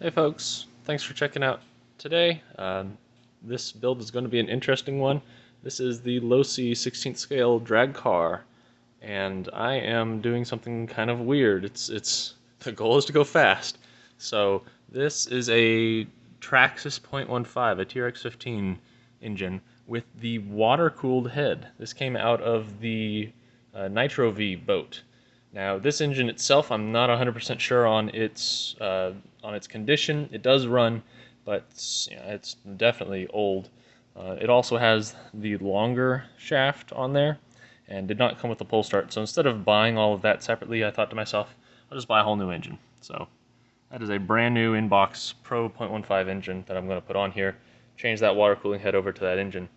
Hey folks, thanks for checking out today. This build is going to be an interesting one. This is the Losi 16th scale drag car, and I am doing something kind of weird. It's the goal is to go fast. So this is a Traxxas 0.15, a TRX-15 engine with the water-cooled head. This came out of the Nitro V boat. Now, this engine itself, I'm not 100% sure on its condition. It does run, but it's definitely old. It also has the longer shaft on there, and did not come with the pull start. So instead of buying all of that separately, I thought to myself, I'll just buy a whole new engine. So that is a brand new in-box Pro 0.15 engine that I'm going to put on here. Change that water cooling head over to that engine.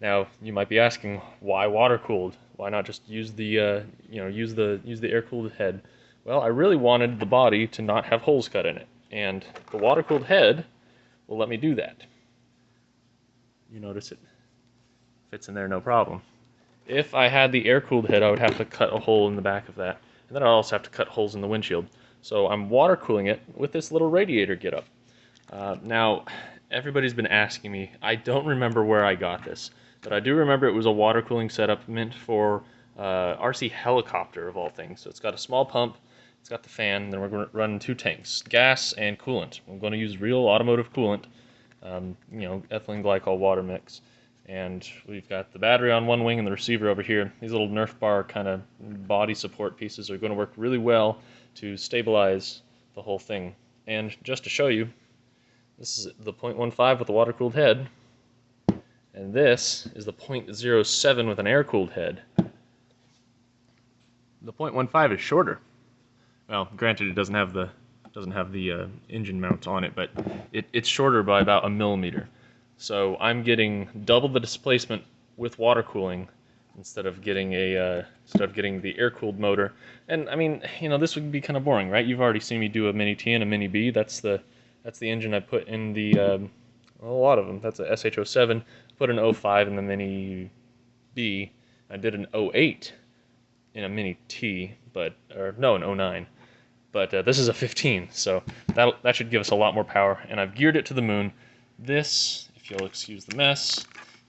Now you might be asking, why water cooled? Why not just use the use the air cooled head? Well, I really wanted the body to not have holes cut in it, and the water cooled head will let me do that. You notice it fits in there no problem. If I had the air cooled head, I would have to cut a hole in the back of that, and then I'd also have to cut holes in the windshield. So I'm water cooling it with this little radiator get up. Now, everybody's been asking me, I don't remember where I got this, but I do remember it was a water cooling setup meant for RC helicopter of all things. So it's got a small pump, it's got the fan, then we're going to run two tanks, gas and coolant. I'm going to use real automotive coolant, ethylene glycol water mix. And we've got the battery on one wing and the receiver over here. These little Nerf bar kind of body support pieces are going to work really well to stabilize the whole thing. And just to show you, this is the 0.15 with the water-cooled head, and this is the 0.07 with an air-cooled head. The 0.15 is shorter. Well, granted, it doesn't have the engine mount on it, but it's shorter by about 1 millimeter. So I'm getting double the displacement with water cooling instead of getting the air-cooled motor. And I mean, this would be kind of boring, right? You've already seen me do a Mini T and a Mini B. That's the engine I put in the a lot of them. That's a SH07. Put an 05 in the Mini B. I did an 08 in a Mini T, an 09. But this is a 15, so that should give us a lot more power. And I've geared it to the moon. This, if you'll excuse the mess,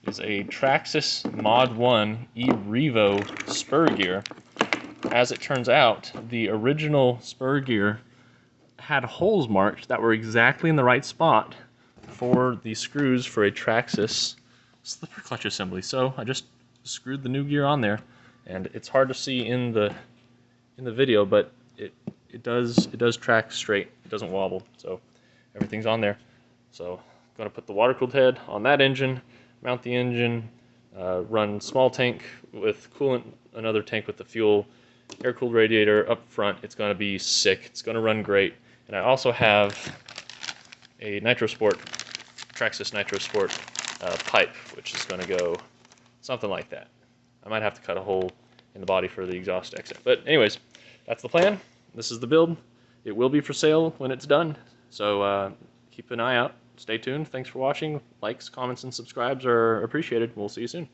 is a Traxxas Mod 1 E-Revo spur gear. As it turns out, the original spur gear had holes marked that were exactly in the right spot for the screws for a Traxxas slipper clutch assembly. So I just screwed the new gear on there, and it's hard to see in the video, but it does track straight. It doesn't wobble, so everything's on there. So I'm going to put the water-cooled head on that engine, mount the engine, run small tank with coolant, another tank with the fuel, air-cooled radiator up front. It's going to be sick. It's going to run great. And I also have a Nitro Sport, Traxxas Nitro Sport pipe, which is going to go something like that. I might have to cut a hole in the body for the exhaust exit. But anyways, that's the plan. This is the build. It will be for sale when it's done. So keep an eye out. Stay tuned. Thanks for watching. Likes, comments, and subscribes are appreciated. We'll see you soon.